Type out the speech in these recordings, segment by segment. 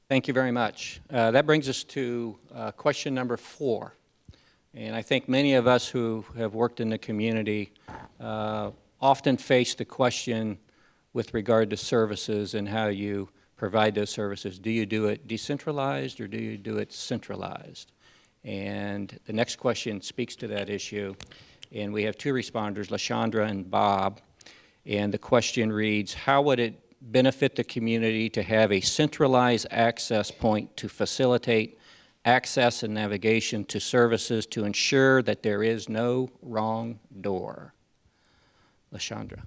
Thank you very much. That brings us to question number 4. And I think many of us who have worked in the community often face the question with regard to services and how you provide those services. Do you do it decentralized or do you do it centralized? And the next question speaks to that issue. And we have 2 responders, LaShondra and Bob. And the question reads, how would it benefit the community to have a centralized access point to facilitate access and navigation to services to ensure that there is no wrong door? LaShondra.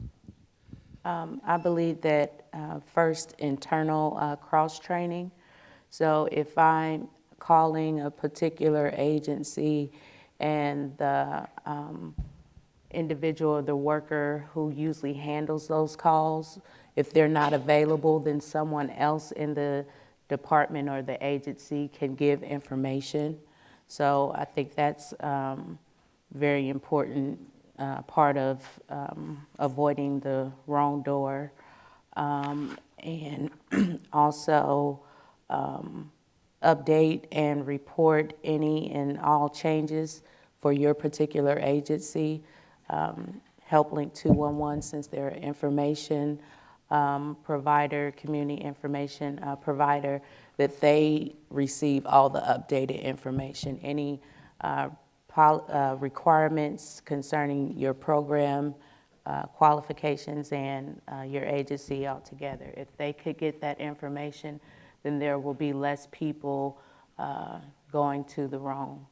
I believe that first, internal cross-training. So if I'm calling a particular agency and the individual or the worker who usually handles those calls, if they're not available, then someone else in the department or the agency can give information. So I think that's very important part of avoiding the wrong door. And also update and report any and all changes for your particular agency. HelpLink 211, since they're information provider, community information provider, that they receive all the updated information, any requirements concerning your program, qualifications, and your agency altogether. If they could get that information, then there will be less people going to the wrong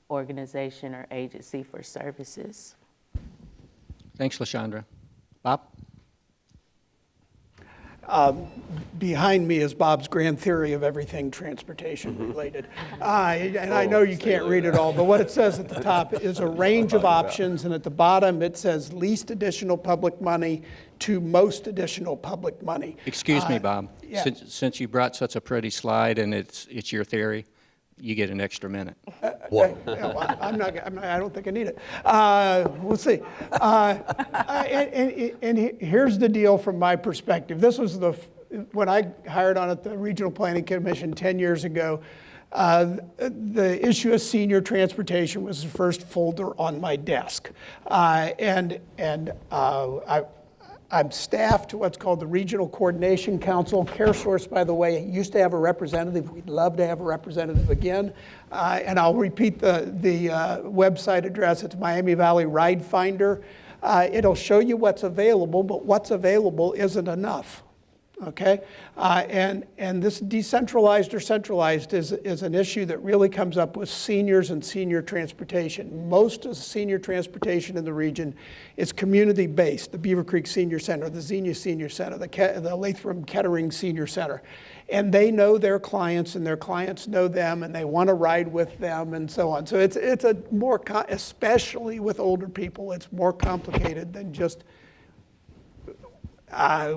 organization or agency for services. Thanks, LaShondra. Bob? Behind me is Bob's grand theory of everything transportation related. And I know you can't read it all, but what it says at the top is a range of options, and at the bottom it says least additional public money to most additional public money. Excuse me, Bob. Yeah. Since you brought such a pretty slide and it's your theory, you get an extra minute. Well, I don't think I need it. We'll see. And here's the deal from my perspective. This was when I hired on at the Regional Planning Commission 10 years ago. The issue of senior transportation was the first folder on my desk. I'm staffed to what's called the Regional Coordination Council. CareSource, by the way, used to have a representative. We'd love to have a representative again. And I'll repeat the website address. It's Miami Valley Ride Finder. It'll show you what's available, but what's available isn't enough. Okay, and this decentralized or centralized is an issue that really comes up with seniors and senior transportation. Most of the senior transportation in the region is community-based. The Beaver Creek Senior Center, the Xenia Senior Center, the Latham Kettering Senior Center. And they know their clients and their clients know them and they want to ride with them and so on. So it's a more, especially with older people, it's more complicated than just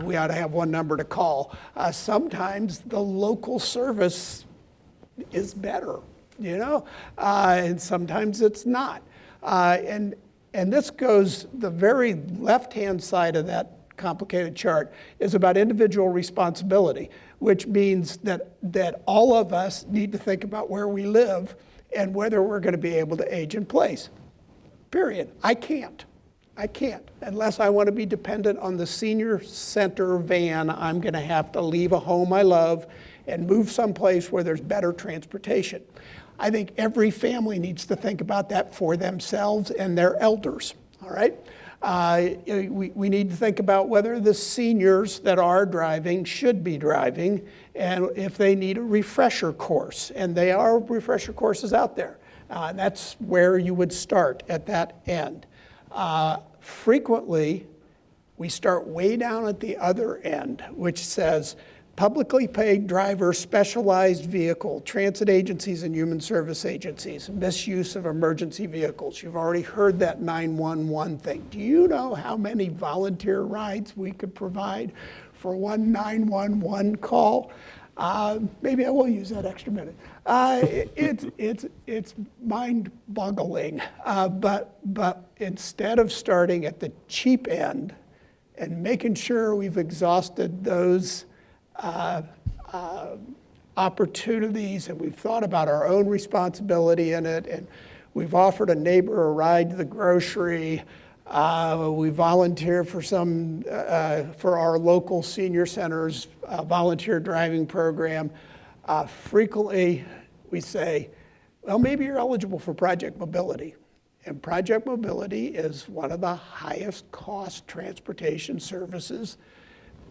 we ought to have one number to call. Sometimes the local service is better, you know, and sometimes it's not. And this goes, the very left-hand side of that complicated chart is about individual responsibility, which means that all of us need to think about where we live and whether we're going to be able to age in place, period. I can't, unless I want to be dependent on the senior center van. I'm going to have to leave a home I love and move someplace where there's better transportation. I think every family needs to think about that for themselves and their elders, all right? We need to think about whether the seniors that are driving should be driving and if they need a refresher course, and there are refresher courses out there. That's where you would start at that end. Frequently, we start way down at the other end, which says publicly paid driver, specialized vehicle, transit agencies and human service agencies, misuse of emergency vehicles. You've already heard that 911 thing. Do you know how many volunteer rides we could provide for one 911 call? Maybe I will use that extra minute. It's mind-boggling. But instead of starting at the cheap end and making sure we've exhausted those opportunities, and we've thought about our own responsibility in it, and we've offered a neighbor a ride to the grocery. We volunteer for for our local senior centers volunteer driving program. Frequently, we say, well, maybe you're eligible for Project Mobility. And Project Mobility is one of the highest cost transportation services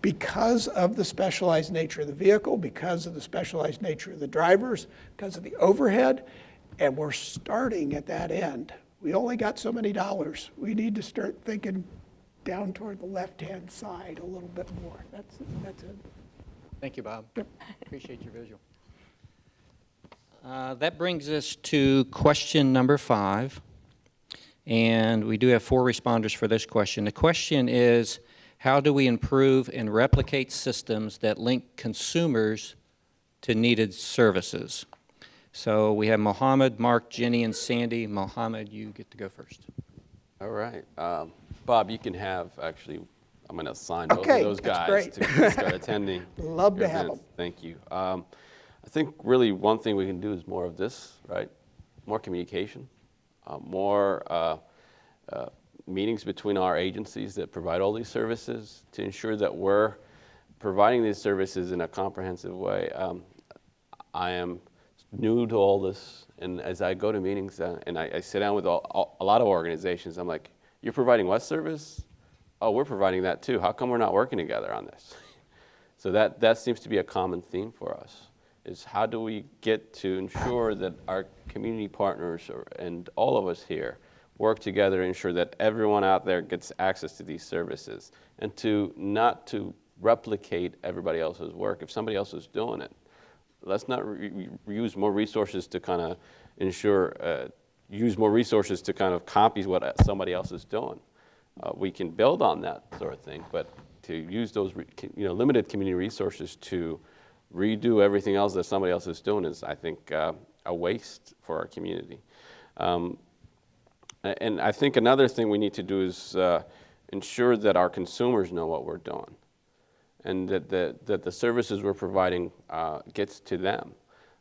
because of the specialized nature of the vehicle, because of the specialized nature of the drivers, because of the overhead, and we're starting at that end. We only got so many dollars. We need to start thinking down toward the left-hand side a little bit more. That's it. Thank you, Bob. Yep. Appreciate your visual. That brings us to question number 5. And we do have 4 responders for this question. The question is, how do we improve and replicate systems that link consumers to needed services? So we have Mohammed, Mark, Jenny, and Sandy. Mohammed, you get to go first. All right. Bob, you can have, actually, I'm going to assign both of Okay, those that's guys great. to start attending. Love to your have events. them. Thank you. I think really one thing we can do is more of this, right? More communication, more meetings between our agencies that provide all these services to ensure that we're providing these services in a comprehensive way. I am new to all this, and as I go to meetings and I sit down with a lot of organizations, I'm like, you're providing what service? Oh, we're providing that too. How come we're not working together on this? So that seems to be a common theme for us, is how do we get to ensure that our community partners and all of us here work together to ensure that everyone out there gets access to these services, and not to replicate everybody else's work. If somebody else is doing it, let's not use more resources to kind of use more resources to kind of copy what somebody else is doing. We can build on that sort of thing, but to use those limited community resources to redo everything else that somebody else is doing is, I think, a waste for our community. And I think another thing we need to do is ensure that our consumers know what we're doing, and that the services we're providing gets to them.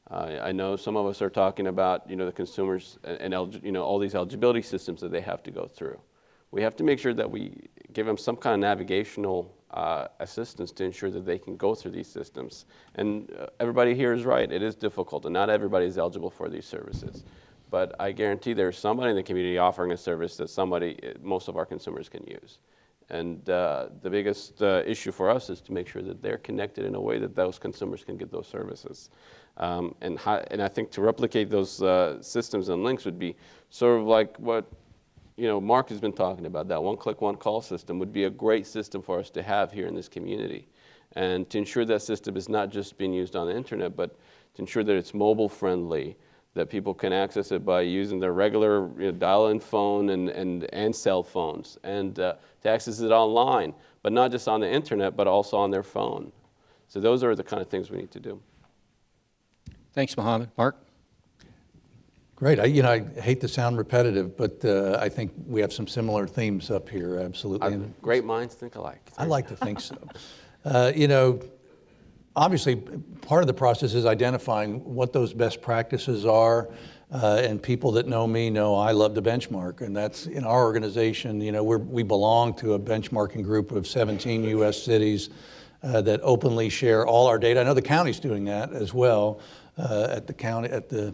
I know some of us are talking about the consumers and all these eligibility systems that they have to go through. We have to make sure that we give them some kind of navigational assistance to ensure that they can go through these systems. And everybody here is right, it is difficult, and not everybody is eligible for these services. But I guarantee there's somebody in the community offering a service that most of our consumers can use. And the biggest issue for us is to make sure that they're connected in a way that those consumers can get those services. And I think to replicate those systems and links would be sort of like what Mark has been talking about. That one-click, one-call system would be a great system for us to have here in this community. And to ensure that system is not just being used on the internet, but to ensure that it's mobile-friendly, that people can access it by using their regular dial-in phone and cell phones, and to access it online, but not just on the internet, but also on their phone. So those are the kind of things we need to do. Thanks, Mohammed. Mark? Great. I hate to sound repetitive, but I think we have some similar themes up here, absolutely. Great minds think alike. I like to think so. Obviously, part of the process is identifying what those best practices are, and people that know me know I love to benchmark, and that's in our organization. We belong to a benchmarking group of 17 U.S. cities that openly share all our data. I know the county's doing that as well at the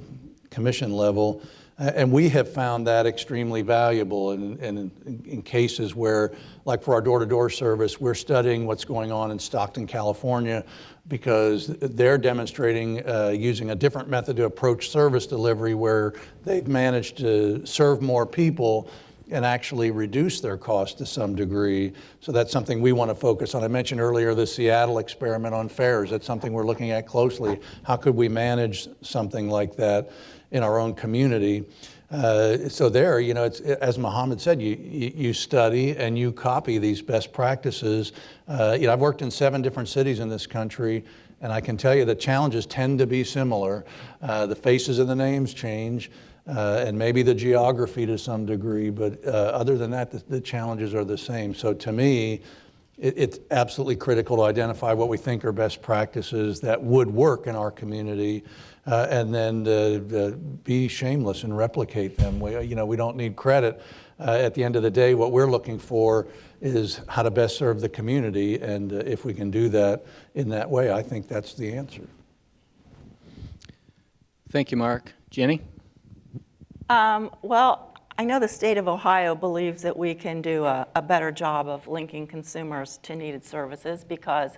commission level, and we have found that extremely valuable. And in cases where, like for our door-to-door service, we're studying what's going on in Stockton, California, because they're demonstrating using a different method to approach service delivery, where they've managed to serve more people and actually reduce their cost to some degree. So that's something we want to focus on. I mentioned earlier the Seattle experiment on fares. That's something we're looking at closely. How could we manage something like that in our own community? So there, it's, as Mohammed said, you study and you copy these best practices. I've worked in 7 different cities in this country, and I can tell you the challenges tend to be similar. The faces and the names change, and maybe the geography to some degree, but other than that, the challenges are the same. So to me, it's absolutely critical to identify what we think are best practices that would work in our community, and then be shameless and replicate them. We don't need credit. At the end of the day, what we're looking for is how to best serve the community, and if we can do that in that way, I think that's the answer. Thank you, Mark. Jenny? Well, I know the state of Ohio believes that we can do a better job of linking consumers to needed services because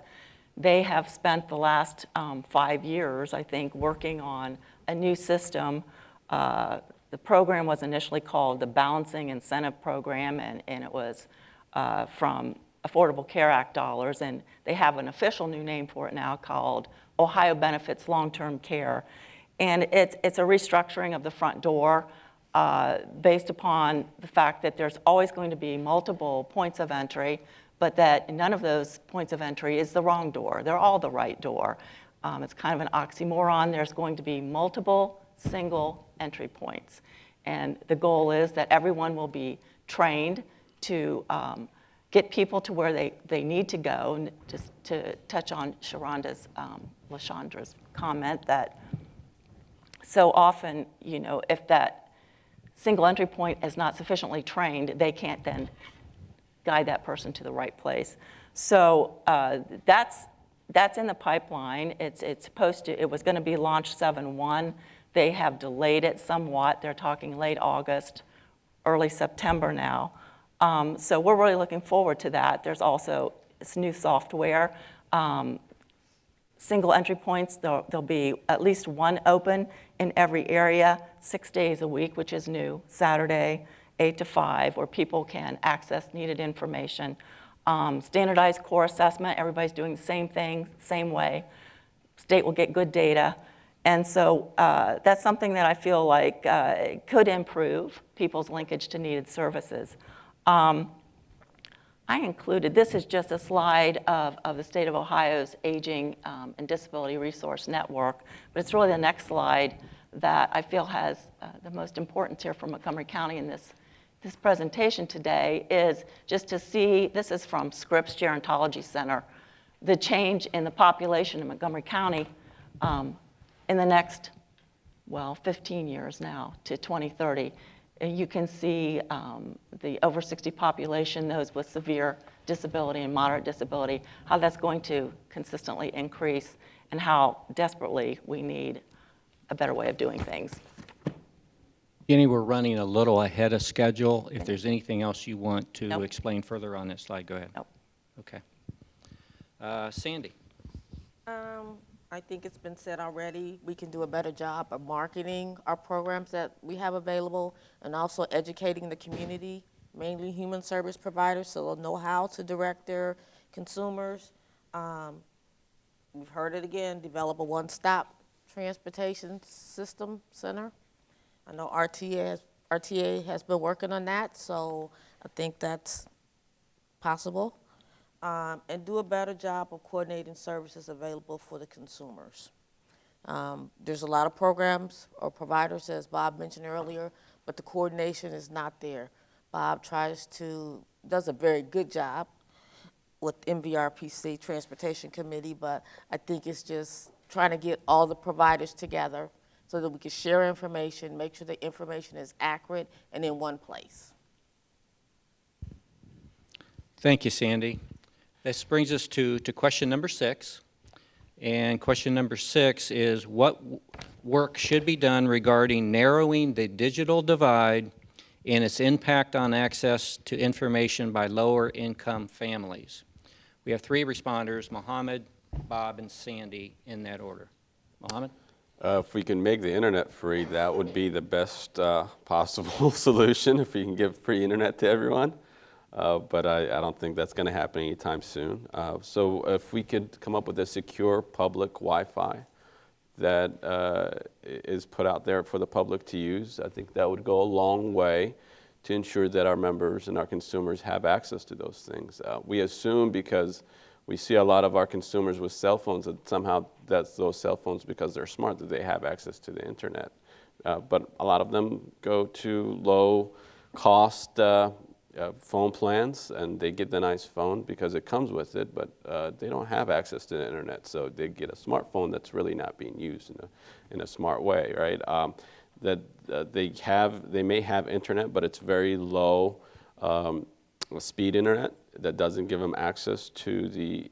they have spent the last 5 years, I think, working on a new system. The program was initially called the Balancing Incentive Program, and it was from Affordable Care Act dollars, and they have an official new name for it now called Ohio Benefits Long-Term Care. And it's a restructuring of the front door based upon the fact that there's always going to be multiple points of entry, but that none of those points of entry is the wrong door. They're all the right door. It's kind of an oxymoron. There's going to be multiple single entry points. And the goal is that everyone will be trained to get people to where they need to go. And just to touch on LaShondra's comment that so often, if that single entry point is not sufficiently trained, they can't then guide that person to the right place. So that's in the pipeline. It was going to be launched 7/1. They have delayed it somewhat. They're talking late August, early September now. So we're really looking forward to that. There's also this new software. Single entry points, there'll be at least one open in every area 6 days a week, which is new, Saturday, 8 to 5, where people can access needed information. Standardized core assessment, everybody's doing the same thing, same way. State will get good data. And so that's something that I feel like could improve people's linkage to needed services. I included, this is just a slide of the state of Ohio's Aging and Disability Resource Network, but it's really the next slide that I feel has the most importance here for Montgomery County in this presentation today is just to see, this is from Scripps Gerontology Center, the change in the population in Montgomery County in the next, 15 years now to 2030. And you can see the over 60 population, those with severe disability and moderate disability, how that's going to consistently increase and how desperately we need a better way of doing things. Jenny, we're running a little ahead of schedule. If there's anything else you want to Nope. explain further on that slide, go ahead. Nope. Okay. Sandy? I think it's been said already, we can do a better job of marketing our programs that we have available and also educating the community, mainly human service providers, so they'll know how to direct their consumers. We've heard it again, develop a one-stop transportation system center. I know RTA has been working on that, so I think that's possible. And do a better job of coordinating services available for the consumers. There's a lot of programs or providers, as Bob mentioned earlier, but the coordination is not there. Bob does a very good job with MVRPC Transportation Committee, but I think it's just trying to get all the providers together so that we can share information, make sure the information is accurate and in one place. Thank you, Sandy. This brings us to question number 6. And question number 6 is what work should be done regarding narrowing the digital divide and its impact on access to information by lower income families? We have 3 responders, Mohammed, Bob, and Sandy in that order. Mohammed? If we can make the internet free, that would be the best possible solution if we can give free internet to everyone. But I don't think that's going to happen anytime soon. So if we could come up with a secure public Wi-Fi that is put out there for the public to use, I think that would go a long way to ensure that our members and our consumers have access to those things. We assume because we see a lot of our consumers with cell phones that somehow that's those cell phones because they're smart that they have access to the internet. But a lot of them go to low cost phone plans, and they get the nice phone because it comes with it, but they don't have access to the internet, so they get a smartphone that's really not being used in a smart way, right? They may have internet, but it's very low speed internet that doesn't give them access to the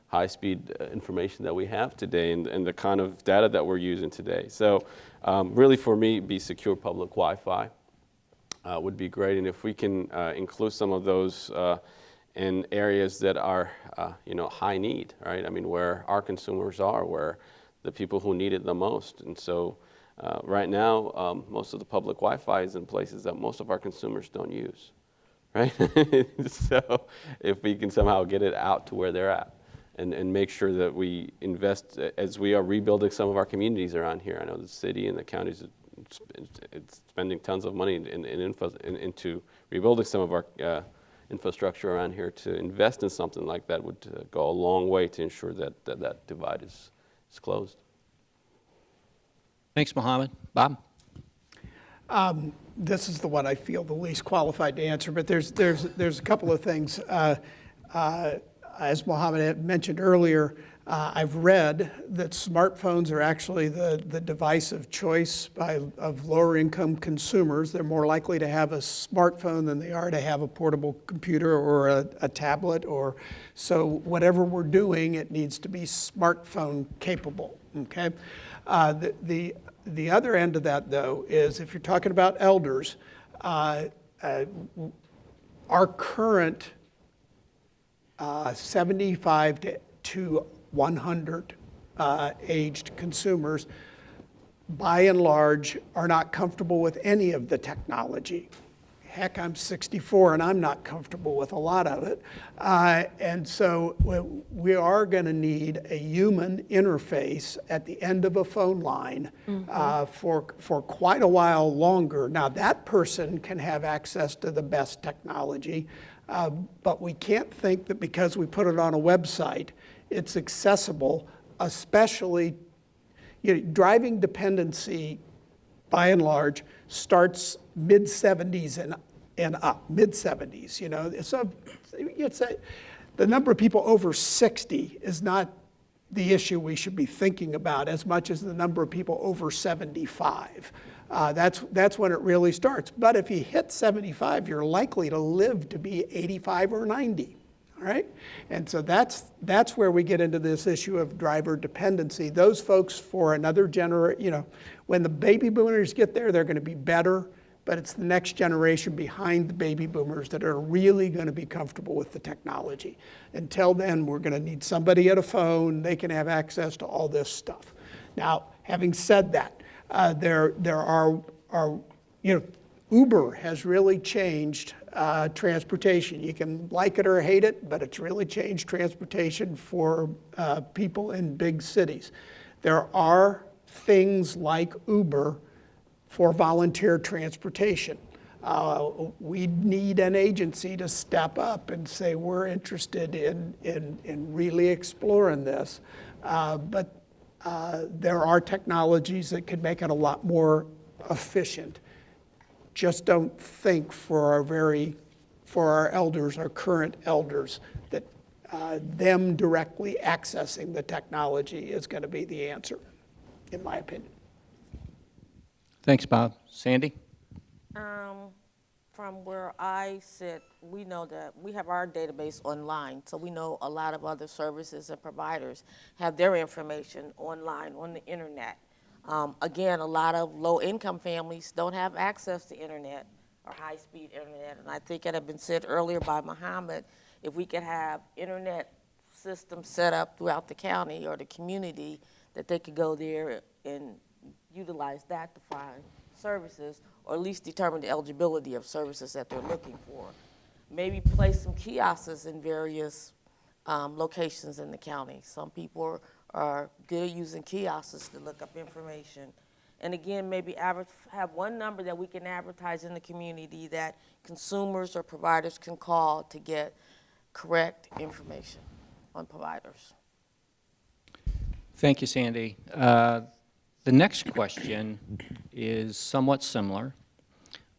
high-speed information that we have today and the kind of data that we're using today. So really for me, be secure public Wi-Fi would be great. And if we can include some of those in areas that are high need, right? I mean, where our consumers are, where the people who need it the most. And so right now, most of the public Wi-Fi is in places that most of our consumers don't use, right? So if we can somehow get it out to where they're at, and make sure that we invest, as we are rebuilding some of our communities around here. I know the city and the counties it's spending tons of money into rebuilding some of our infrastructure around here. To invest in something like that would go a long way to ensure that divide is closed. Thanks, Mohammed. Bob? This is the one I feel the least qualified to answer, but there's a couple of things. As Mohammed had mentioned earlier, I've read that smartphones are actually the device of choice of lower income consumers. They're more likely to have a smartphone than they are to have a portable computer or a tablet. So whatever we're doing, it needs to be smartphone capable, okay? The other end of that, though, is if you're talking about elders, our current 75 to 100 aged consumers, by and large, are not comfortable with any of the technology. Heck, I'm 64 and I'm not comfortable with a lot of it. And so we are going to need a human interface at the end of a phone line for quite a while longer. Now, that person can have access to the best technology, but we can't think that because we put it on a website, it's accessible, especially, driving dependency, by and large, starts mid-70s and up, mid-70s, the number of people over 60 is not the issue we should be thinking about as much as the number of people over 75. That's when it really starts. But if you hit 75, you're likely to live to be 85 or 90, all right? And so that's where we get into this issue of driver dependency. Those folks for another generation, when the baby boomers get there, they're going to be better, but it's the next generation behind the baby boomers that are really going to be comfortable with the technology. Until then, we're going to need somebody at a phone. They can have access to all this stuff. Now, having said that, there are Uber has really changed transportation. You can like it or hate it, but it's really changed transportation for people in big cities. There are things like Uber for volunteer transportation. We need an agency to step up and say we're interested in really exploring this. But there are technologies that could make it a lot more efficient. Just don't think for our elders, our current elders, that them directly accessing the technology is going to be the answer, in my opinion. Thanks, Bob. Sandy? From where I sit, we know that we have our database online, so we know a lot of other services and providers have their information online on the internet. Again, a lot of low-income families don't have access to internet or high-speed internet, and I think it had been said earlier by Mohammed, if we could have internet systems set up throughout the county or the community, that they could go there and utilize that to find services, or at least determine the eligibility of services that they're looking for. Maybe place some kiosks in various locations in the county. Some people are good at using kiosks to look up information. And again, maybe have one number that we can advertise in the community that consumers or providers can call to get correct information on providers. Thank you, Sandy. The next question is somewhat similar,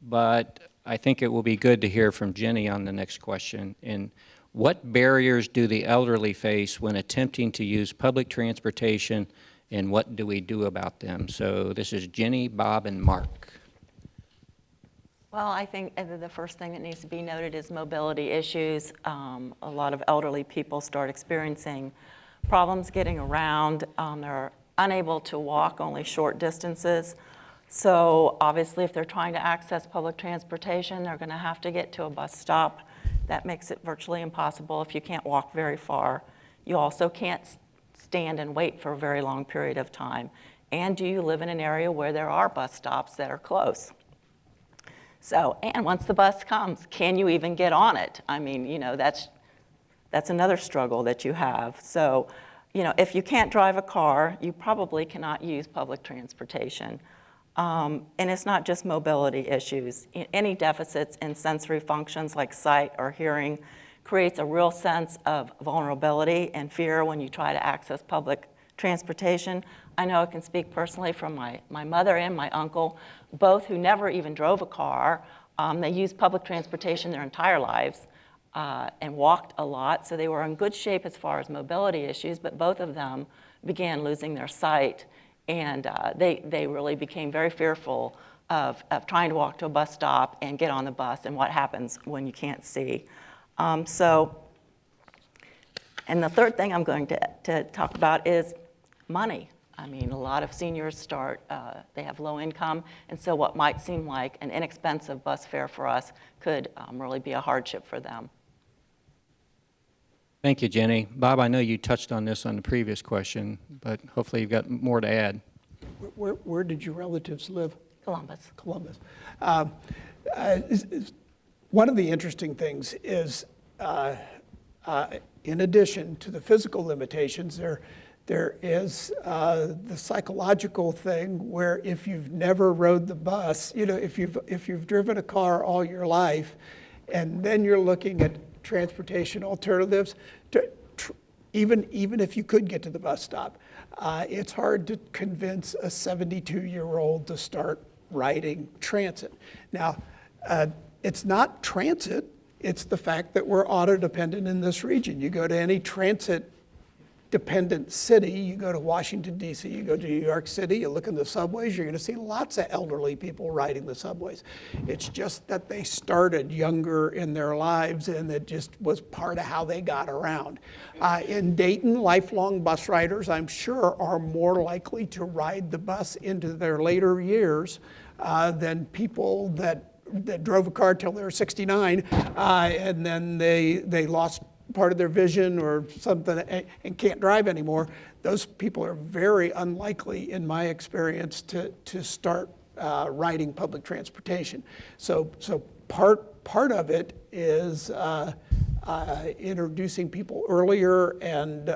but I think it will be good to hear from Jenny on the next question. And what barriers do the elderly face when attempting to use public transportation, and what do we do about them? So this is Jenny, Bob, and Mark. Well, I think the first thing that needs to be noted is mobility issues. A lot of elderly people start experiencing problems getting around. They're unable to walk only short distances. So obviously, if they're trying to access public transportation, they're going to have to get to a bus stop. That makes it virtually impossible if you can't walk very far. You also can't stand and wait for a very long period of time. And do you live in an area where there are bus stops that are close? So, and once the bus comes, can you even get on it? I mean, you know, that's another struggle that you have. So, you know, if you can't drive a car, you probably cannot use public transportation. And it's not just mobility issues. Any deficits in sensory functions like sight or hearing creates a real sense of vulnerability and fear when you try to access public transportation. I know I can speak personally from my mother and my uncle, both who never even drove a car. They used public transportation their entire lives and walked a lot, so they were in good shape as far as mobility issues, but both of them began losing their sight, and they really became very fearful of trying to walk to a bus stop and get on the bus and what happens when you can't see. And the third thing I'm going to talk about is money. I mean, a lot of seniors they have low income, and so what might seem like an inexpensive bus fare for us could really be a hardship for them. Thank you, Jenny. Bob, I know you touched on this on the previous question, but hopefully you've got more to add. Where did your relatives live? Columbus. Columbus. One of the interesting things is, in addition to the physical limitations, there is the psychological thing where if you've never rode the bus, you know, if you've driven a car all your life, and then you're looking at transportation alternatives, even if you could get to the bus stop, it's hard to convince a 72-year-old to start riding transit. Now, it's not transit, it's the fact that we're auto-dependent in this region. You go to any transit-dependent city, you go to Washington, D.C., you go to New York City, you look in the subways, you're going to see lots of elderly people riding the subways. It's just that they started younger in their lives, and it just was part of how they got around. In Dayton, lifelong bus riders, I'm sure, are more likely to ride the bus into their later years than people that drove a car till they were 69, and then they lost part of their vision or something and can't drive anymore. Those people are very unlikely, in my experience, to start riding public transportation. So part of it is introducing people earlier and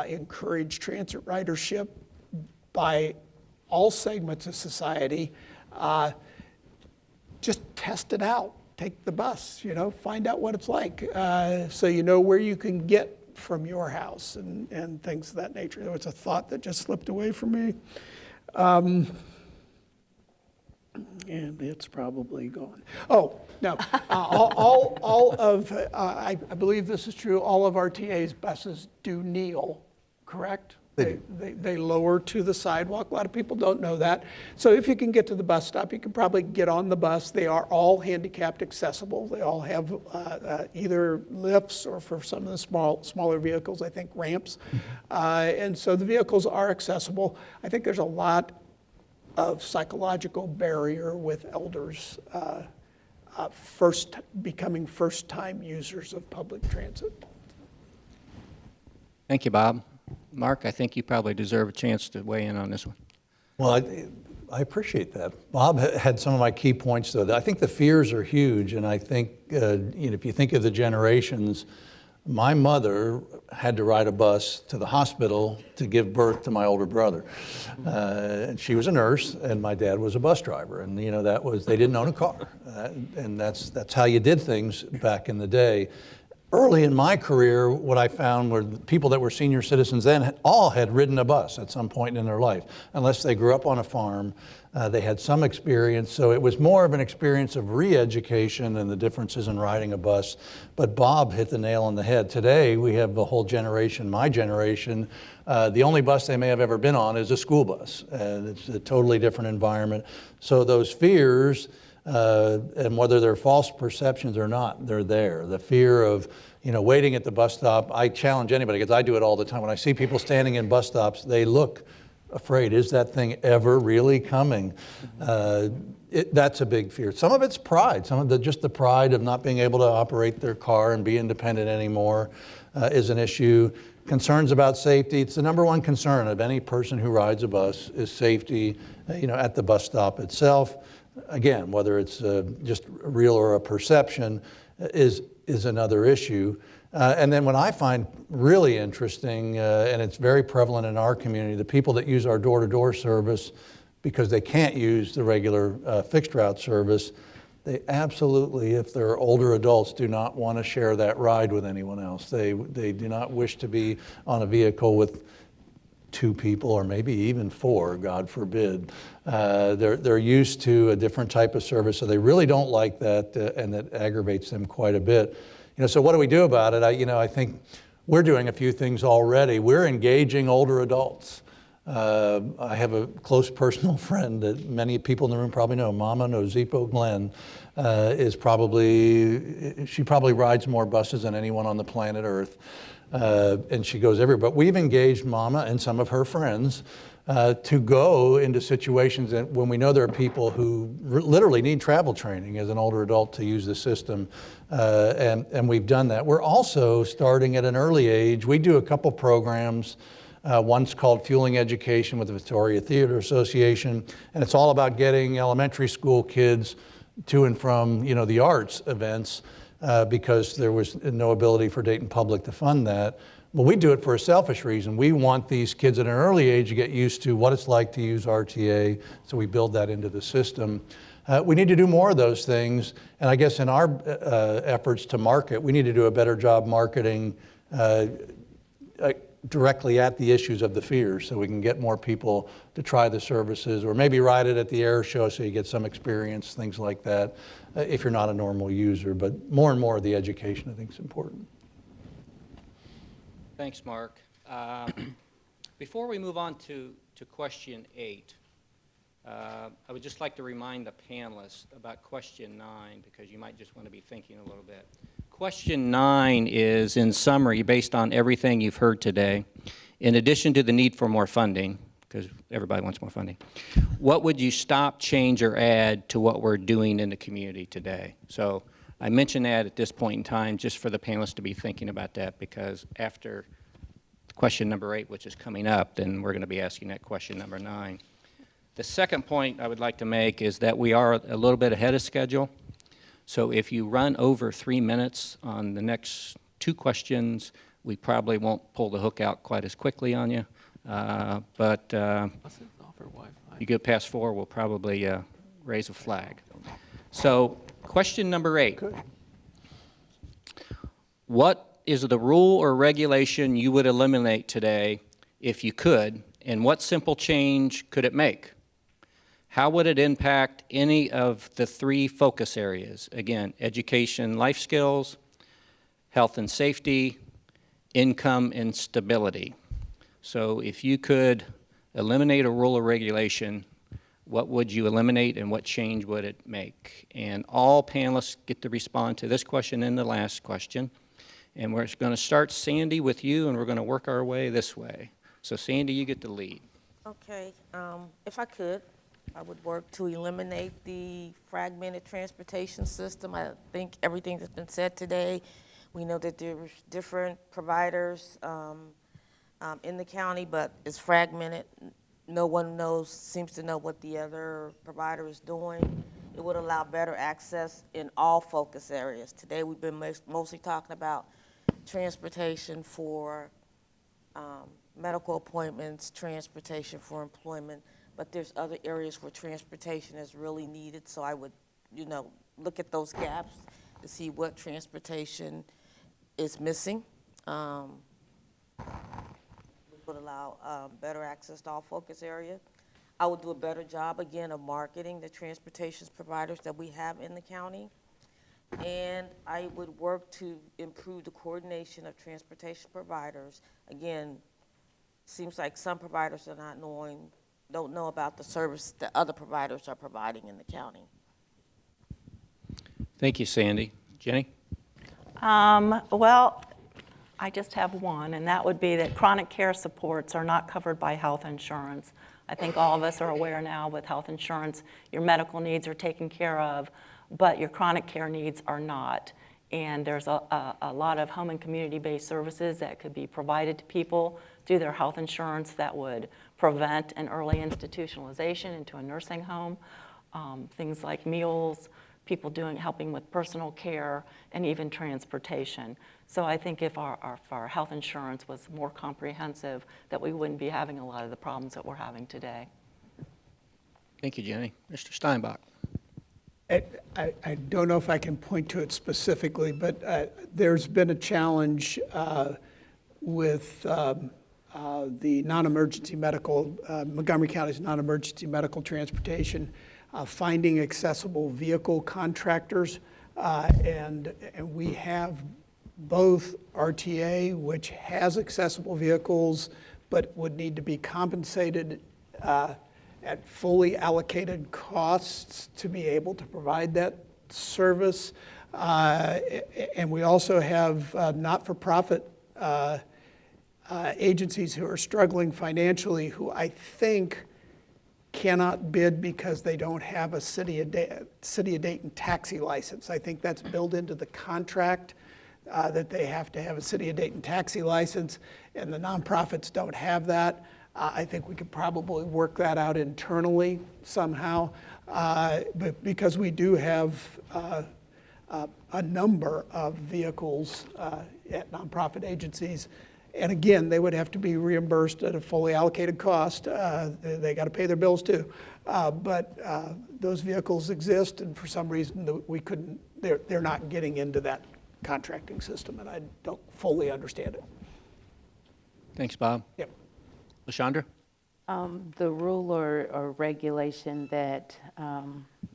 encourage transit ridership by all segments of society. Just test it out. Take the bus, you know, find out what it's like, so you know where you can get from your house and things of that nature. There was a thought that just slipped away from me, and it's probably gone. Oh, no, all of, I believe this is true, all of RTA's buses do kneel, correct? They lower to the sidewalk. A lot of people don't know that. So if you can get to the bus stop, you can probably get on the bus. They are all handicapped accessible. They all have either lifts or, for some of the smaller vehicles, I think ramps. And so the vehicles are accessible. I think there's a lot of psychological barrier with elders becoming first-time users of public transit. Thank you, Bob. Mark, I think you probably deserve a chance to weigh in on this one. Well, I appreciate that. Bob had some of my key points, though. I think the fears are huge, and I think you know, if you think of the generations, my mother had to ride a bus to the hospital to give birth to my older brother. And she was a nurse, and my dad was a bus driver, and you know, they didn't own a car, and that's how you did things back in the day. early in my career, what I found were the people that were senior citizens then all had ridden a bus at some point in their life, unless they grew up on a farm. They had some experience, so it was more of an experience of re-education and the differences in riding a bus. But Bob hit the nail on the head. Today, we have the whole generation, my generation, the only bus they may have ever been on is a school bus. And it's a totally different environment. So those fears, and whether they're false perceptions or not, they're there. The fear of, waiting at the bus stop. I challenge anybody, because I do it all the time. When I see people standing in bus stops, they look afraid. Is that thing ever really coming? That's a big fear. Some of it's pride. Some of just the pride of not being able to operate their car and be independent anymore is an issue. Concerns about safety. It's the number one concern of any person who rides a bus is safety, at the bus stop itself. Again, whether it's just real or a perception is another issue. And then what I find really interesting, and it's very prevalent in our community, the people that use our door-to-door service because they can't use the regular fixed route service, they absolutely, if they're older adults, do not want to share that ride with anyone else. They do not wish to be on a vehicle with 2 people or maybe even 4, God forbid. They're used to a different type of service, so they really don't like that, and that aggravates them quite a bit. So what do we do about it? I think we're doing a few things already. We're engaging older adults. I have a close personal friend that many people in the room probably know, Mama Nozipo Glenn, she probably rides more buses than anyone on the planet Earth. And she goes everywhere. But we've engaged Mama and some of her friends to go into situations that when we know there are people who literally need travel training as an older adult to use the system, and we've done that. We're also starting at an early age. We do a couple programs. One's called Fueling Education with the Victoria Theater Association, and it's all about getting elementary school kids to and from the arts events. Because there was no ability for Dayton Public to fund that. Well, we do it for a selfish reason. We want these kids at an early age to get used to what it's like to use RTA, so we build that into the system. We need to do more of those things, and I guess in our efforts to market, we need to do a better job marketing directly at the issues of the fears, so we can get more people to try the services, or maybe ride it at the air show so you get some experience, things like that, if you're not a normal user. But more and more of the education, I think, is important. Thanks, Mark. Before we move on to question 8, I would just like to remind the panelists about question 9, because you might just want to be thinking a little bit. Question 9 is, in summary, based on everything you've heard today, in addition to the need for more funding, because everybody wants more funding, what would you stop, change, or add to what we're doing in the community today? So I mention that at this point in time just for the panelists to be thinking about that, because after question number 8, which is coming up, then we're going to be asking that question number 9. The second point I would like to make is that we are a little bit ahead of schedule. So if you run over 3 minutes on the next 2 questions, we probably won't pull the hook out quite as quickly on you. But you get past 4, we'll probably raise a flag. So question number 8. What is the rule or regulation you would eliminate today if you could, and what simple change could it make? How would it impact any of the 3 focus areas? Again, education, life skills, health and safety, income and stability. So if you could eliminate a rule or regulation, what would you eliminate and what change would it make? And all panelists get to respond to this question and the last question. And we're going to start, Sandy, with you, and we're going to work our way this way. So Sandy, you get the lead. Okay, if I could, I would work to eliminate the fragmented transportation system. I think everything that's been said today, we know that there's different providers in the county, but it's fragmented. No one seems to know what the other provider is doing. It would allow better access in all focus areas. Today we've been mostly talking about transportation for medical appointments, transportation for employment, but there's other areas where transportation is really needed, so I would, look at those gaps to see what transportation is missing. We would allow better access to all focus area. I would do a better job, again, of marketing the transportation providers that we have in the county. And I would work to improve the coordination of transportation providers. Again, seems like some providers are don't know about the service that other providers are providing in the county. Thank you, Sandy. Jenny? Well, I just have one, and that would be that chronic care supports are not covered by health insurance. I think all of us are aware now with health insurance, your medical needs are taken care of, but your chronic care needs are not. And there's a lot of home and community-based services that could be provided to people through their health insurance that would prevent an early institutionalization into a nursing home. Things like meals, people helping with personal care, and even transportation. So I think if our health insurance was more comprehensive, that we wouldn't be having a lot of the problems that we're having today. Thank you, Jenny. Mr. Steinbach? I don't know if I can point to it specifically, but there's been a challenge with the non-emergency medical, Montgomery County's non-emergency medical transportation, finding accessible vehicle contractors. And we have both RTA, which has accessible vehicles, but would need to be compensated at fully allocated costs to be able to provide that service. And we also have not-for-profit agencies who are struggling financially, who I think cannot bid because they don't have a City of Dayton taxi license. I think that's built into the contract that they have to have a City of Dayton taxi license, and the nonprofits don't have that. I think we could probably work that out internally somehow, but because we do have a number of vehicles at nonprofit agencies, and again, they would have to be reimbursed at a fully allocated cost. They got to pay their bills too, but those vehicles exist, and for some reason we couldn't. They're not getting into that contracting system, and I don't fully understand it. Thanks, Bob. Yep. LaShondra? The rule or regulation that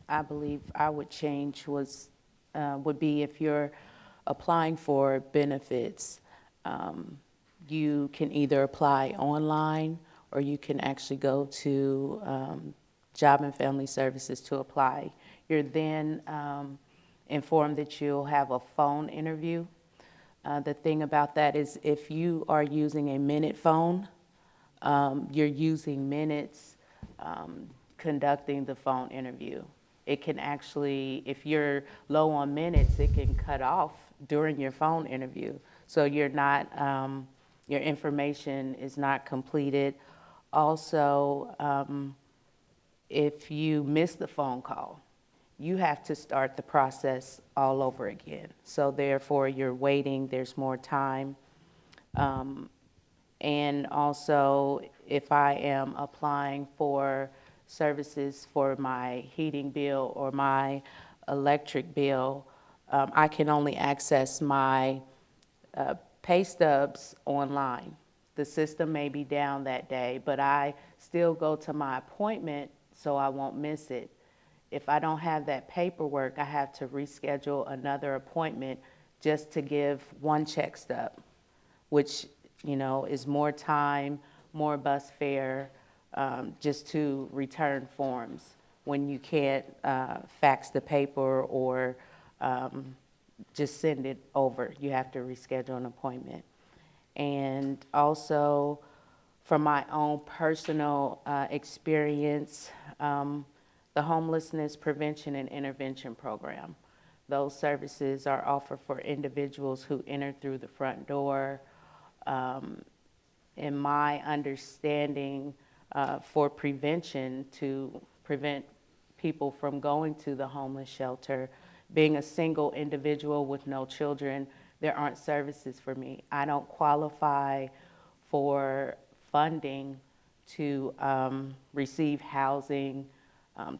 I believe I would change would be if you're applying for benefits, you can either apply online or you can actually go to Job and Family Services to apply. You're then informed that you'll have a phone interview. The thing about that is if you are using a minute phone, you're using minutes conducting the phone interview. It can actually, if you're low on minutes, it can cut off during your phone interview. So you're not, your information is not completed. Also, if you miss the phone call, you have to start the process all over again. So therefore, you're waiting, there's more time. And also, if I am applying for services for my heating bill or my electric bill, I can only access my pay stubs online. The system may be down that day, but I still go to my appointment so I won't miss it. If I don't have that paperwork, I have to reschedule another appointment just to give one check stub, which, you know, is more time, more bus fare, just to return forms when you can't fax the paper or just send it over. You have to reschedule an appointment. And also, from my own personal experience, the Homelessness Prevention and Intervention Program. Those services are offered for individuals who enter through the front door. In my understanding, for prevention, to prevent people from going to the homeless shelter, being a single individual with no children, there aren't services for me. I don't qualify for funding to receive housing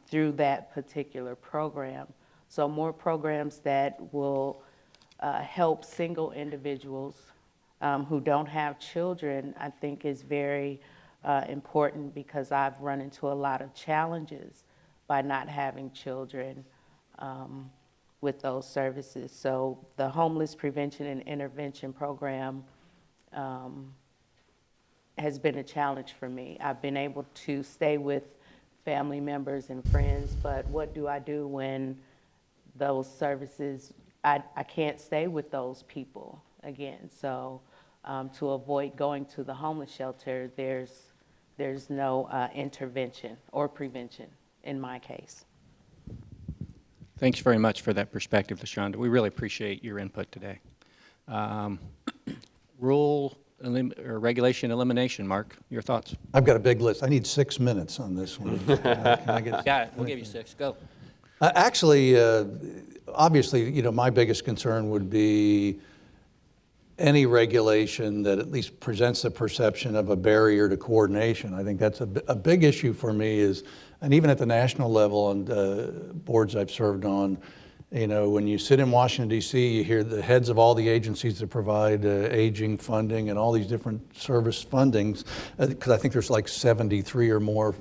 through that particular program. So more programs that will help single individuals who don't have children, I think is very important, because I've run into a lot of challenges by not having children with those services. So the Homeless Prevention and Intervention Program has been a challenge for me. I've been able to stay with family members and friends, but what do I do when those services, I can't stay with those people again? So to avoid going to the homeless shelter, there's no intervention or prevention in my case. Thanks very much for that perspective, LaShonda. We really appreciate your input today. Or regulation elimination, Mark, your thoughts? I've got a big list. I need 6 minutes on this one. Can I get Got it. We'll give you 6. Go. Actually, obviously, my biggest concern would be any regulation that at least presents a perception of a barrier to coordination. I think that's a big issue for me is, and even at the national level on boards I've served on, when you sit in Washington, D.C., you hear the heads of all the agencies that provide aging funding and all these different service fundings, because I think there's like 73 or more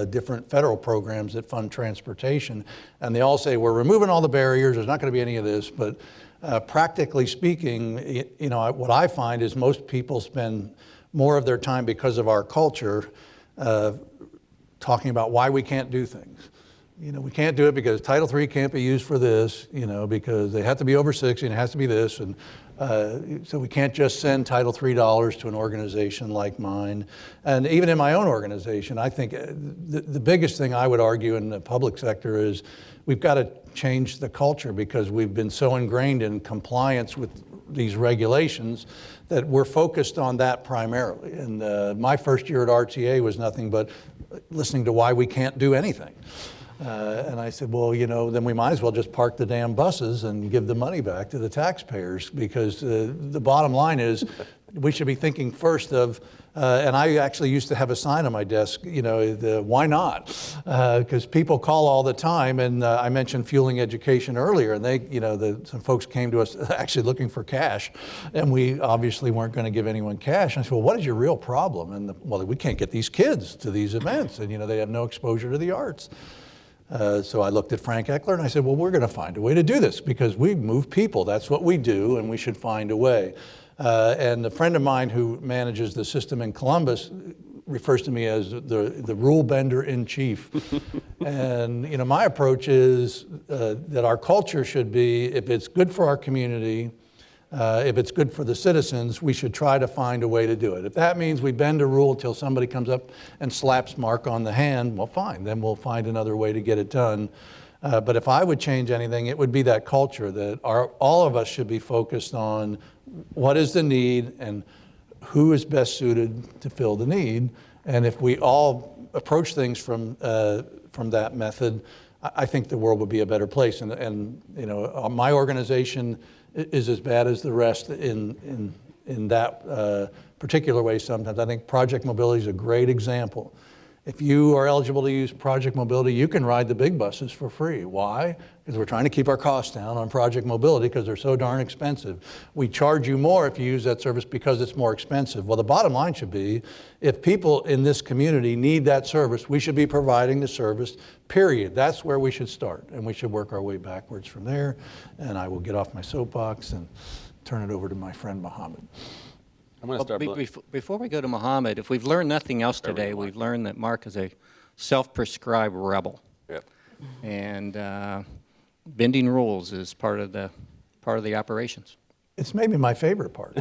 different federal programs that fund transportation. And they all say, we're removing all the barriers, there's not going to be any of this. But practically speaking, what I find is most people spend more of their time, because of our culture, talking about why we can't do things. We can't do it because Title III can't be used for this, because they have to be over 60 and it has to be this. And so we can't just send Title III dollars to an organization like mine. And even in my own organization, I think the biggest thing I would argue in the public sector is we've got to change the culture, because we've been so ingrained in compliance with these regulations that we're focused on that primarily. And my first year at RTA was nothing but listening to why we can't do anything. And I said, well, then we might as well just park the damn buses and give the money back to the taxpayers, because the bottom line is we should be thinking first of, and I actually used to have a sign on my desk, why not? Because people call all the time, and I mentioned fueling education earlier, and they, some folks came to us actually looking for cash, and we obviously weren't going to give anyone cash. And I said, well, what is your real problem? And well, we can't get these kids to these events, and they have no exposure to the arts. So I looked at Frank Eckler and I said, well, we're going to find a way to do this, because we move people. That's what we do, and we should find a way. And a friend of mine who manages the system in Columbus refers to me as the rule bender in chief. And my approach is that our culture should be, if it's good for our community, if it's good for the citizens, we should try to find a way to do it. If that means we bend a rule till somebody comes up and slaps Mark on the hand, well, fine, then we'll find another way to get it done. But if I would change anything, it would be that culture that all of us should be focused on what is the need and who is best suited to fill the need. And if we all approach things from that method, I think the world would be a better place. And my organization is as bad as the rest in that particular way sometimes. I think Project Mobility is a great example. If you are eligible to use Project Mobility, you can ride the big buses for free. Why? Because we're trying to keep our costs down on Project Mobility, because they're so darn expensive. We charge you more if you use that service because it's more expensive. Well, the bottom line should be, if people in this community need that service, we should be providing the service, period. That's where we should start, and we should work our way backwards from there. And I will get off my soapbox and turn it over to my friend Mohammed. I'm going to start. Before we go to Mohammed, if we've learned nothing else today, we've learned that Mark is a self-prescribed rebel. Yep. And bending rules is part of the operations. It's maybe my favorite part.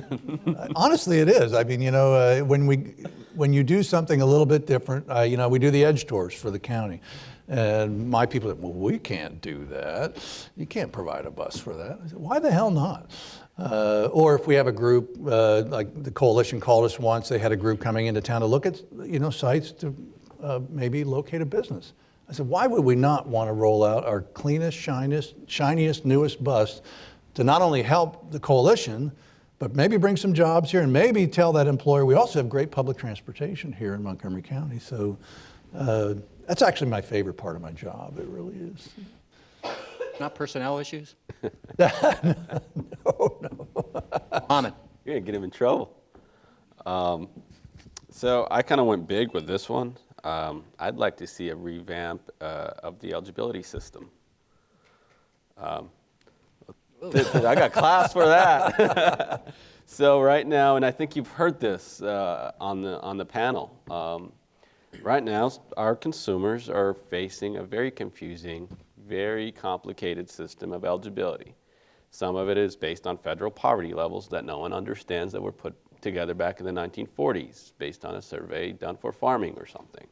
Honestly, it is. I mean, when you do something a little bit different, we do the edge tours for the county. And my people said, well, we can't do that. You can't provide a bus for that. I said, why the hell not? Or if we have a group, like the coalition called us once, they had a group coming into town to look at, sites to maybe locate a business. I said, why would we not want to roll out our cleanest, shiniest, newest bus to not only help the coalition, but maybe bring some jobs here and maybe tell that employer we also have great public transportation here in Montgomery County. So that's actually my favorite part of my job. It really is. Not personnel issues? No, Mohammed. You're gonna get him in trouble. So I kind of went big with this one. I'd like to see a revamp of the eligibility system. I got class for that. So right now, and I think you've heard this on the panel. Right now, our consumers are facing a very confusing, very complicated system of eligibility. Some of it is based on federal poverty levels that no one understands, that were put together back in the 1940s based on a survey done for farming or something.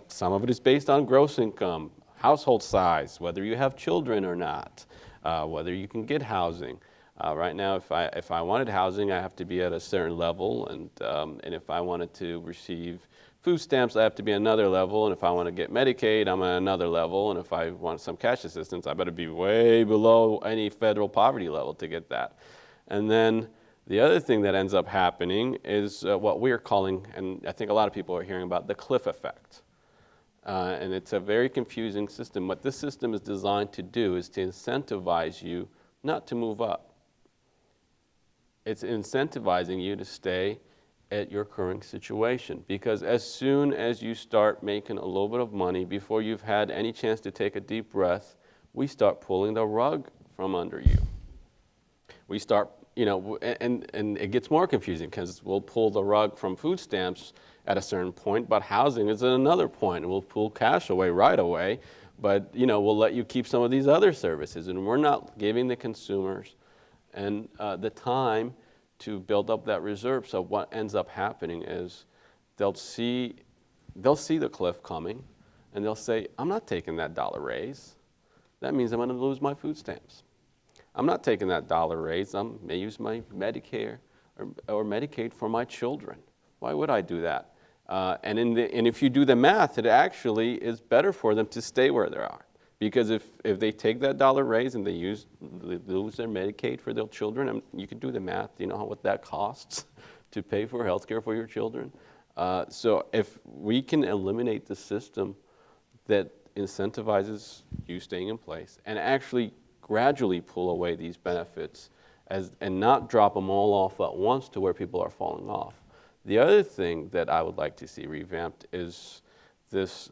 Some of it is based on gross income, household size, whether you have children or not, whether you can get housing. Right now, if I wanted housing, I have to be at a certain level, and if I wanted to receive food stamps, I have to be another level, and if I want to get Medicaid, I'm at another level, and if I want some cash assistance, I better be way below any federal poverty level to get that. And then the other thing that ends up happening is what we are calling, and I think a lot of people are hearing about, the cliff effect. And it's a very confusing system. What this system is designed to do is to incentivize you not to move up. It's incentivizing you to stay at your current situation, because as soon as you start making a little bit of money, before you've had any chance to take a deep breath, we start pulling the rug from under you. We start, and it gets more confusing, because we'll pull the rug from food stamps at a certain point, but housing is at another point, and we'll pull cash away right away, but we'll let you keep some of these other services, and we're not giving the consumers and the time to build up that reserve. So what ends up happening is they'll see the cliff coming, and they'll say, I'm not taking that dollar raise. That means I'm going to lose my food stamps. I'm not taking that dollar raise. I may use my Medicare or Medicaid for my children. Why would I do that? And if you do the math, it actually is better for them to stay where they are. Because if they take that dollar raise and they lose their Medicaid for their children, and you can do the math, what that costs to pay for health care for your children. So if we can eliminate the system that incentivizes you staying in place and actually gradually pull away these benefits and not drop them all off at once to where people are falling off. The other thing that I would like to see revamped is this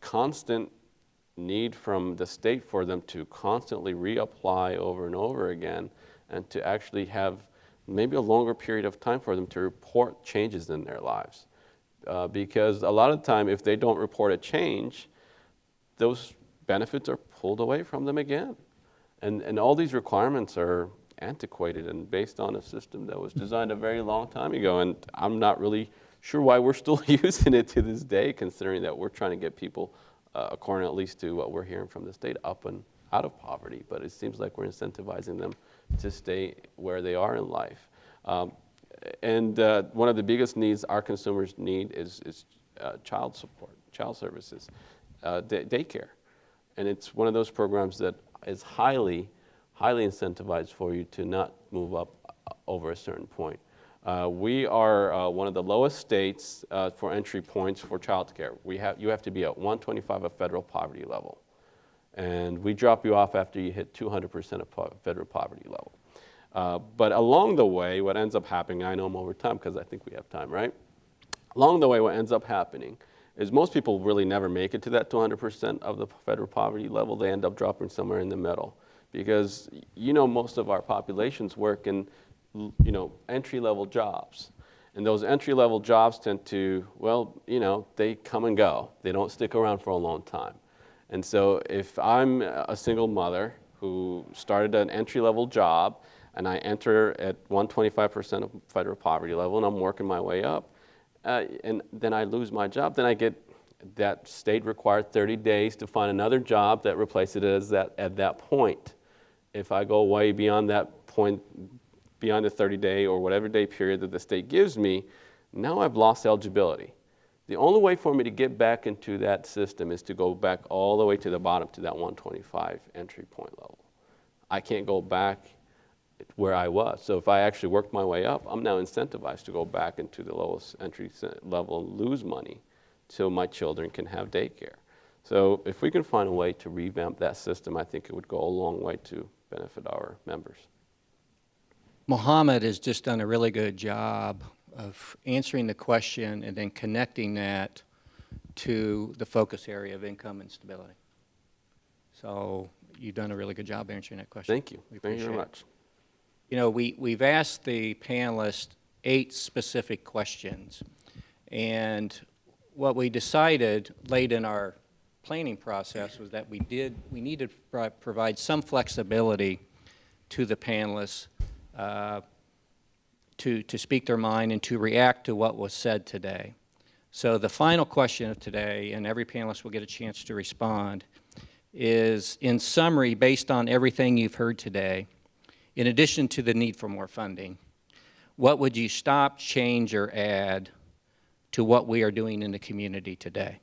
constant need from the state for them to constantly reapply over and over again, and to actually have maybe a longer period of time for them to report changes in their lives. Because a lot of the time, if they don't report a change, those benefits are pulled away from them again. And all these requirements are antiquated and based on a system that was designed a very long time ago, and I'm not really sure why we're still using it to this day, considering that we're trying to get people, according at least to what we're hearing from the state, up and out of poverty. But it seems like we're incentivizing them to stay where they are in life. And one of the biggest needs our consumers need is child support, child services, daycare. And it's one of those programs that is highly incentivized for you to not move up over a certain point. We are one of the lowest states for entry points for child care. You have to be at 125 of federal poverty level. And we drop you off after you hit 200% of federal poverty level. But along the way, what ends up happening, I know I'm over time because I think we have time, right? Along the way, what ends up happening is most people really never make it to that 200% of the federal poverty level. They end up dropping somewhere in the middle. Because most of our populations work in entry-level jobs. And those entry-level jobs tend to, they come and go. They don't stick around for a long time. And so if I'm a single mother who started an entry-level job and I enter at 125% of federal poverty level and I'm working my way up, and then I lose my job, then I get that state required 30 days to find another job that replaces it at that point. If I go way beyond that point, beyond the 30-day or whatever day period that the state gives me, now I've lost eligibility. The only way for me to get back into that system is to go back all the way to the bottom to that 125 entry point level. I can't go back where I was. So if I actually worked my way up, I'm now incentivized to go back into the lowest entry level and lose money so my children can have daycare. So if we can find a way to revamp that system, I think it would go a long way to benefit our members. Mohammed has just done a really good job of answering the question and then connecting that to the focus area of income and stability. So you've done a really good job answering that question. Thank you. We Thank you very appreciate it. much. You know, we've asked the panelists 8 specific questions, and what we decided late in our planning process was that we needed to provide some flexibility to the panelists to speak their mind and to react to what was said today. So the final question of today, and every panelist will get a chance to respond, is, in summary, based on everything you've heard today, in addition to the need for more funding, what would you stop, change, or add to what we are doing in the community today?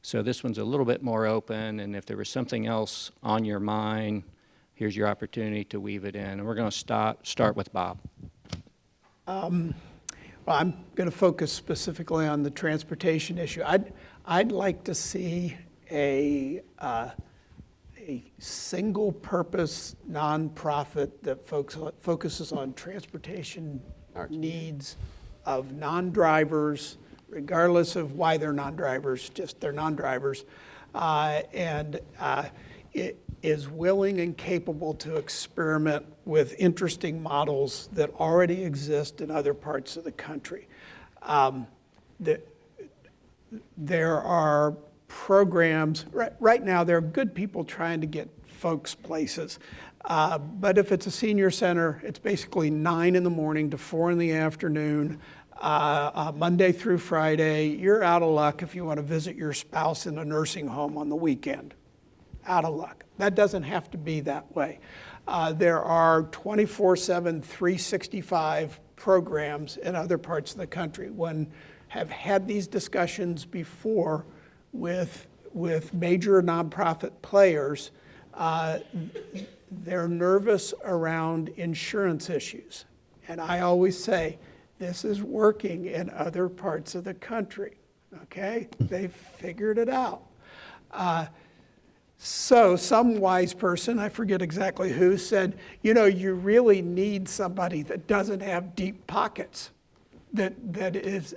So this one's a little bit more open, and if there was something else on your mind, here's your opportunity to weave it in. And we're going to start with Bob. Well, I'm going to focus specifically on the transportation issue. I'd like to see a single-purpose nonprofit that focuses on transportation needs of non-drivers, regardless of why they're non-drivers, just they're non-drivers, and it is willing and capable to experiment with interesting models that already exist in other parts of the country. There are programs, right now there are good people trying to get folks places, but if it's a senior center, it's basically 9 in the morning to 4 in the afternoon, Monday through Friday. You're out of luck if you want to visit your spouse in a nursing home on the weekend. Out of luck. That doesn't have to be that way. There are 24/7, 365 programs in other parts of the country. One have had these discussions before with major nonprofit players. They're nervous around insurance issues. And I always say, this is working in other parts of the country, okay? They've figured it out. So some wise person, I forget exactly who, said, you know, you really need somebody that doesn't have deep pockets, that is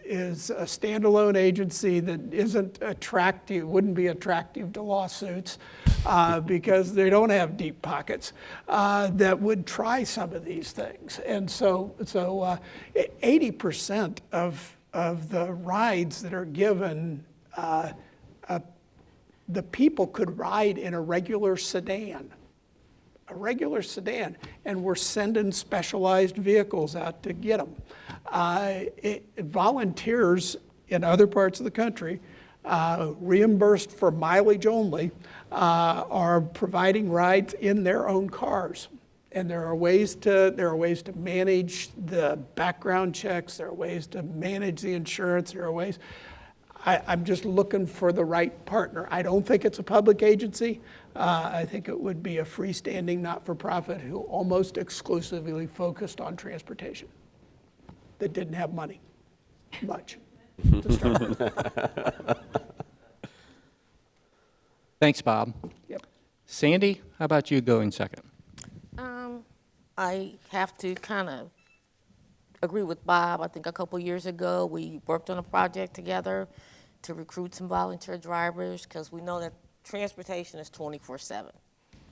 a standalone agency that isn't attractive, wouldn't be attractive to lawsuits because they don't have deep pockets, that would try some of these things. And so 80% of the rides that are given, the people could ride in a regular sedan, and we're sending specialized vehicles out to get them. Volunteers in other parts of the country, reimbursed for mileage only, are providing rides in their own cars. And there are ways to manage the background checks. There are ways to manage the insurance. There are ways. I'm just looking for the right partner. I don't think it's a public agency. I think it would be a freestanding not-for-profit who almost exclusively focused on transportation, that didn't have money, much, to start with. Thanks, Bob. Yep. Sandy, how about you going second? I have to kind of agree with Bob. I think a couple years ago, we worked on a project together to recruit some volunteer drivers, because we know that transportation is 24/7.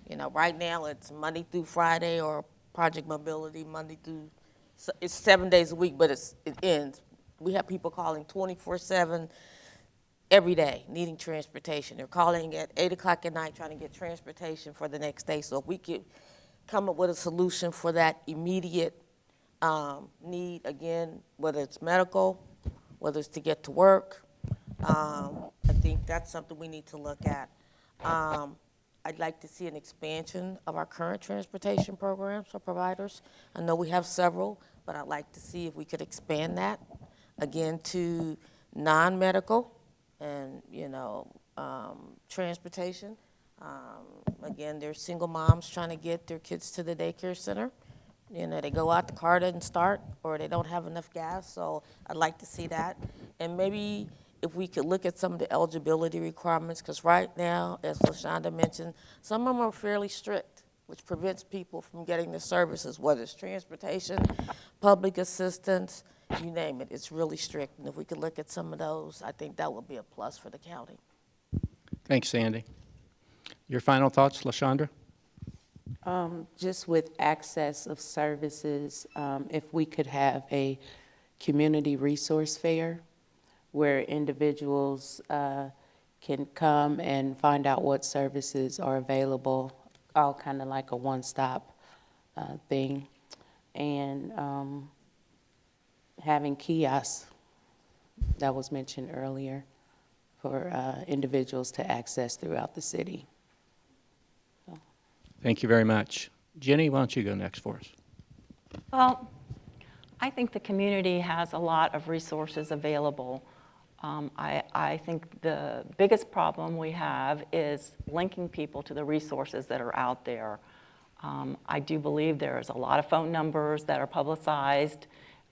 You know, right now it's Monday through Friday, or Project Mobility, Monday through, it's 7 days a week, but it ends. We have people calling 24/7 every day, needing transportation. They're calling at 8 o'clock at night trying to get transportation for the next day. So if we could come up with a solution for that immediate need, again, whether it's medical, whether it's to get to work, I think that's something we need to look at. I'd like to see an expansion of our current transportation programs for providers. I know we have several, but I'd like to see if we could expand that, again, to non-medical and, transportation. Again, there's single moms trying to get their kids to the daycare center. They go out, the car doesn't start, or they don't have enough gas, so I'd like to see that. And maybe if we could look at some of the eligibility requirements, because right now, as LaShonda mentioned, some of them are fairly strict. which prevents people from getting the services, whether it's transportation, public assistance, you name it. It's really strict. And if we could look at some of those, I think that would be a plus for the county. Thanks, Sandy. Your final thoughts, LaShondra? Just with access of services, if we could have a community resource fair where individuals can come and find out what services are available, all kind of like a one-stop thing, and having kiosks that was mentioned earlier for individuals to access throughout the city. Thank you very much. Jenny, why don't you go next for us? Well, I think the community has a lot of resources available. I think the biggest problem we have is linking people to the resources that are out there. I do believe there's a lot of phone numbers that are publicized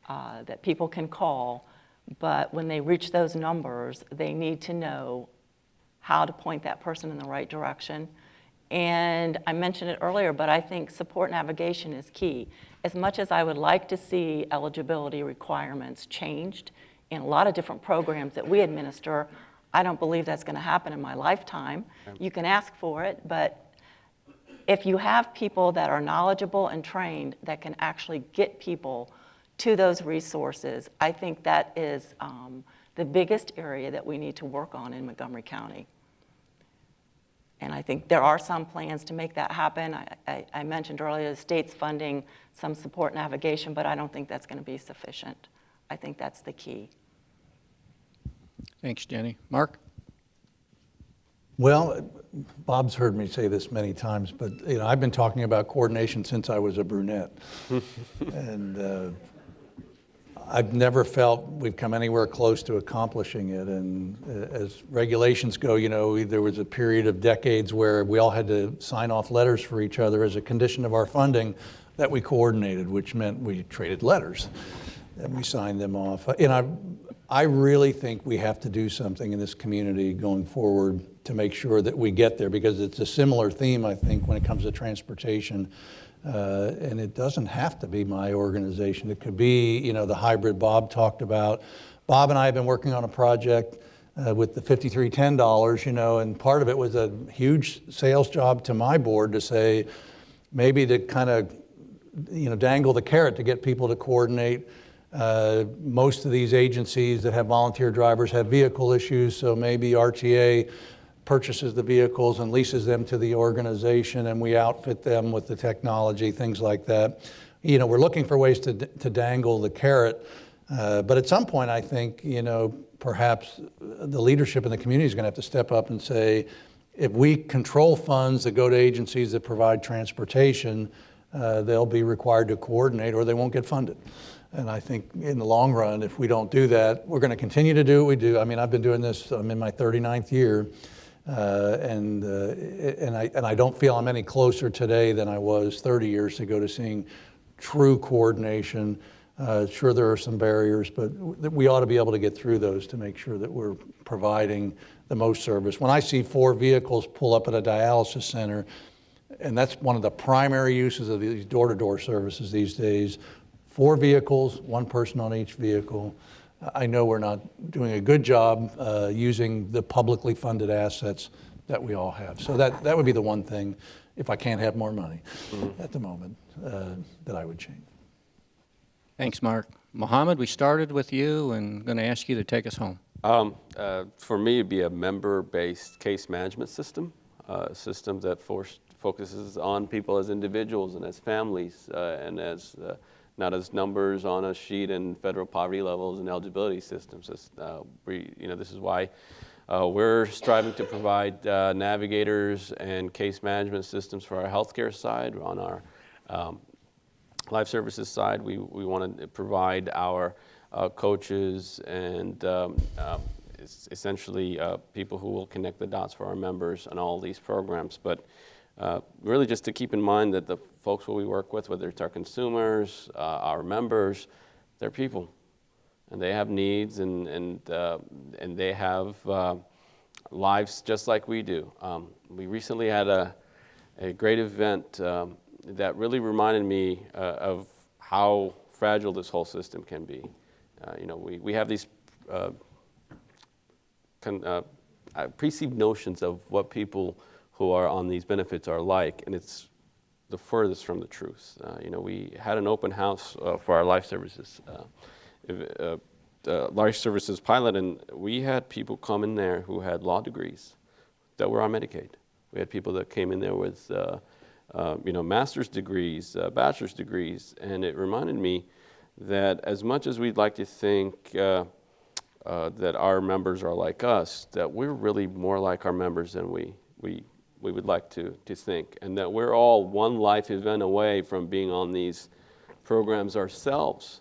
that people can call, but when they reach those numbers, they need to know how to point that person in the right direction. And I mentioned it earlier, but I think support navigation is key. As much as I would like to see eligibility requirements changed in a lot of different programs that we administer, I don't believe that's going to happen in my lifetime. You can ask for it, but if you have people that are knowledgeable and trained that can actually get people to those resources, I think that is the biggest area that we need to work on in Montgomery County. And I think there are some plans to make that happen. I mentioned earlier the state's funding some support navigation, but I don't think that's going to be sufficient. I think that's the key. Thanks, Jenny. Mark? Well, Bob's heard me say this many times, but I've been talking about coordination since I was a brunette. And I've never felt we've come anywhere close to accomplishing it. And as regulations go, there was a period of decades where we all had to sign off letters for each other as a condition of our funding that we coordinated, which meant we traded letters and we signed them off. And I really think we have to do something in this community going forward to make sure that we get there, because it's a similar theme, I think, when it comes to transportation. And it doesn't have to be my organization. It could be, the hybrid Bob talked about. Bob and I have been working on a project with the $5310, and part of it was a huge sales job to my board to say, maybe to kind of, dangle the carrot to get people to coordinate. Most of these agencies that have volunteer drivers have vehicle issues, so maybe RTA purchases the vehicles and leases them to the organization, and we outfit them with the technology, things like that. We're looking for ways to dangle the carrot, but at some point I think, perhaps the leadership in the community is going to have to step up and say, if we control funds that go to agencies that provide transportation, they'll be required to coordinate or they won't get funded. And I think in the long run, if we don't do that, we're going to continue to do what we do. I mean, I've been doing this, I'm in my 39th year. And I don't feel I'm any closer today than I was 30 years ago to seeing true coordination. Sure, there are some barriers, but we ought to be able to get through those to make sure that we're providing the most service. When I see 4 vehicles pull up at a dialysis center, and that's one of the primary uses of these door-to-door services these days, 4 vehicles, 1 person on each vehicle, I know we're not doing a good job using the publicly funded assets that we all have. So that would be the one thing, if I can't have more money at the moment, that I would change. Thanks, Mark. Mohammed, we started with you and going to ask you to take us home. For me, it'd be a member-based case management system, a system that focuses on people as individuals and as families and as not as numbers on a sheet and federal poverty levels and eligibility systems. This is why we're striving to provide navigators and case management systems for our healthcare side. On our life services side, we want to provide our coaches and essentially people who will connect the dots for our members on all these programs. But really just to keep in mind that the folks who we work with, whether it's our consumers, our members, they're people. And they have needs and they have lives just like we do. We recently had a great event that really reminded me of how fragile this whole system can be. You know, we have these perceived notions of what people who are on these benefits are like, and it's the furthest from the truth. You know, we had an open house for our life services pilot, and we had people come in there who had law degrees that were on Medicaid. We had people that came in there with you know, master's degrees, bachelor's degrees, and it reminded me that as much as we'd like to think that our members are like us, that we're really more like our members than we would like to think, and that we're all one life event away from being on these programs ourselves.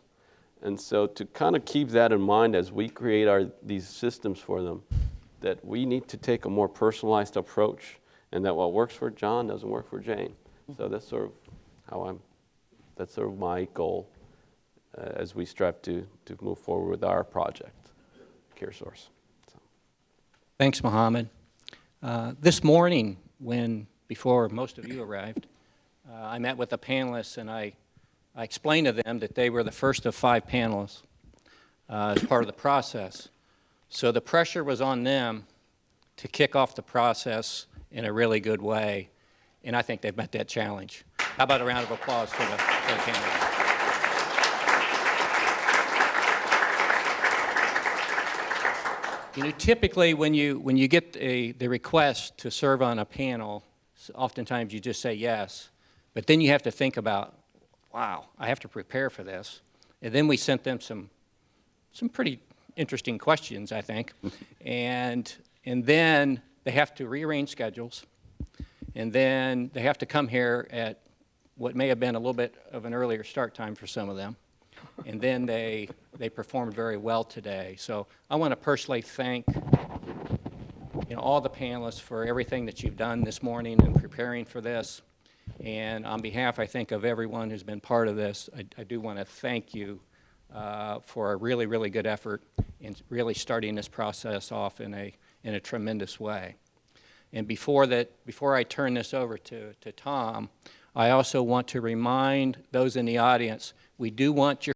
And so to kind of keep that in mind as we create these systems for them, that we need to take a more personalized approach, and that what works for John doesn't work for Jane. So that's sort of that's sort of my goal as we strive to move forward with our project, CareSource. So. Thanks, Mohammed. This morning, before most of you arrived, I met with the panelists, and I explained to them that they were the first of 5 panelists as part of the process. So the pressure was on them to kick off the process in a really good way, and I think they've met that challenge. How about a round of applause for the panelists? You know, typically when you get the request to serve on a panel, oftentimes you just say yes, but then you have to think about, wow, I have to prepare for this. And then we sent them some pretty interesting questions, I think. and then they have to rearrange schedules. And then they have to come here at what may have been a little bit of an earlier start time for some of them. And then they performed very well today. So I want to personally thank all the panelists for everything that you've done this morning in preparing for this. And on behalf, I think, of everyone who's been part of this, I do want to thank you for a really, really good effort in really starting this process off in a tremendous way. And before I turn this over to Tom, I also want to remind those in the audience, we do want your